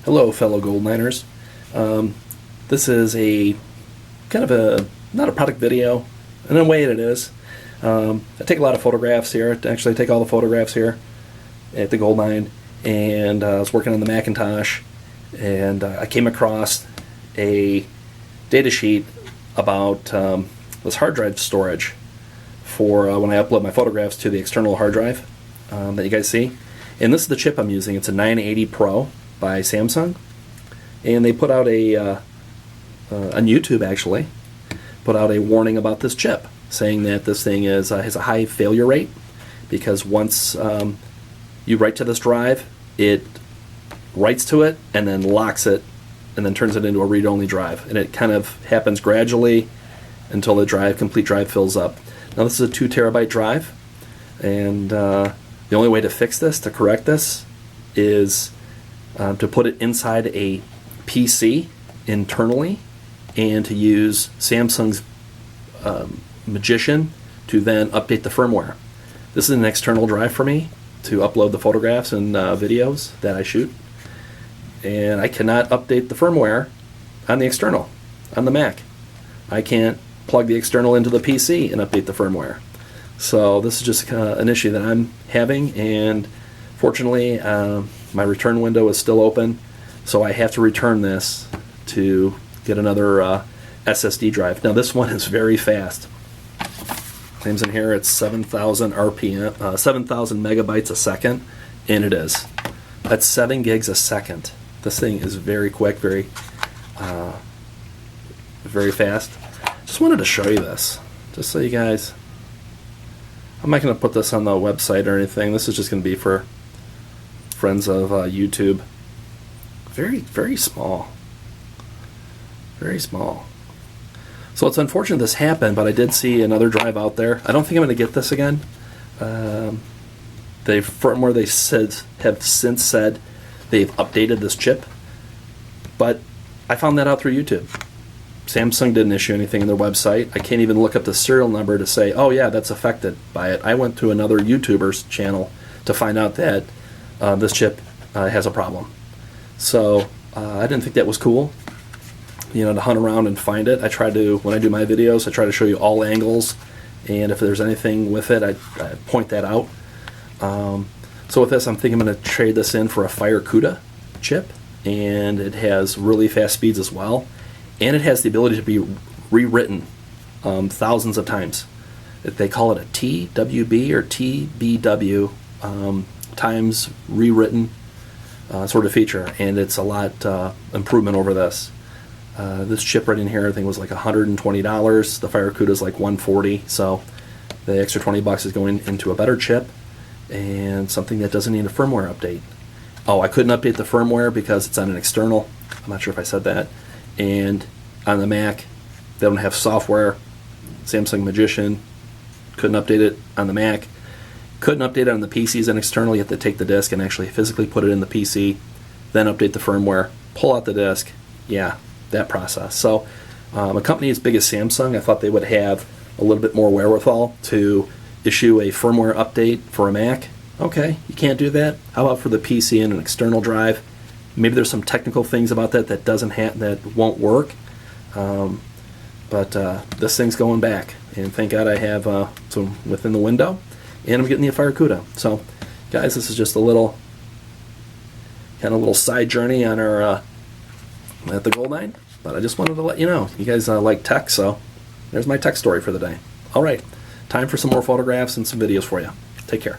Hello, fellow Goldminers. This is a kind of not a product video. In a way it is. I take a lot of photographs here. Actually, I take all the photographs here at the Goldmine, and I was working on the Macintosh, and I came across a data sheet about this hard drive storage for when I upload my photographs to the external hard drive that you guys see. And this is the chip I'm using. It's a 980 Pro by Samsung, and they put out on YouTube actually, put out a warning about this chip, saying that this thing has a high failure rate because once you write to this drive, it writes to it and then locks it and then turns it into a read-only drive, and it kind of happens gradually until the complete drive fills up. Now this is a 2 terabyte drive, and the only way to fix this, to correct this, is to put it inside a PC internally and to use Samsung's Magician to then update the firmware. This is an external drive for me to upload the photographs and videos that I shoot, and I cannot update the firmware on the external, on the Mac. I can't plug the external into the PC and update the firmware. So this is just an issue that I'm having, and fortunately my return window is still open, so I have to return this to get another SSD drive. Now this one is very fast. Claims in here it's 7,000 RPM, 7,000 megabytes a second, and it is. That's 7 gigs a second. This thing is very quick, very fast. Just wanted to show you this, just so you guys. I'm not going to put this on the website or anything. This is just going to be for friends of YouTube. Very small. Very small. So it's unfortunate this happened, but I did see another drive out there. I don't think I'm going to get this again. Firmware have since said they've updated this chip, but I found that out through YouTube. Samsung didn't issue anything in their website. I can't even look up the serial number to say, oh yeah, that's affected by it. I went to another YouTuber's channel to find out that this chip has a problem. So I didn't think that was cool, to hunt around and find it. When I do my videos, I try to show you all angles, and if there's anything with it, I point that out. So with this, I'm thinking I'm going to trade this in for a Fire CUDA chip, and it has really fast speeds as well. And it has the ability to be rewritten thousands of times. They call it a TWB or TBW, times rewritten sort of feature, and it's a lot improvement over this. This chip right in here, I think, was like $120. The Fire CUDA is like $140, so the extra $20 is going into a better chip and something that doesn't need a firmware update. Oh, I couldn't update the firmware because it's on an external. I'm not sure if I said that. And on the Mac, they don't have software. Samsung Magician, couldn't update it on the Mac. Couldn't update it on the PCs and external. You have to take the disk and actually physically put it in the PC, then update the firmware, pull out the disk. Yeah, that process. So a company as big as Samsung, I thought they would have a little bit more wherewithal to issue a firmware update for a Mac. Okay, you can't do that. How about for the PC and an external drive? Maybe there's some technical things about that that won't work, but this thing's going back, and thank God I have some within the window, and I'm getting the Fire CUDA. So, guys, this is just a little side journey on our at the Goldmine, but I just wanted to let you know. You guys like tech, so there's my tech story for the day. All right, time for some more photographs and some videos for you. Take care.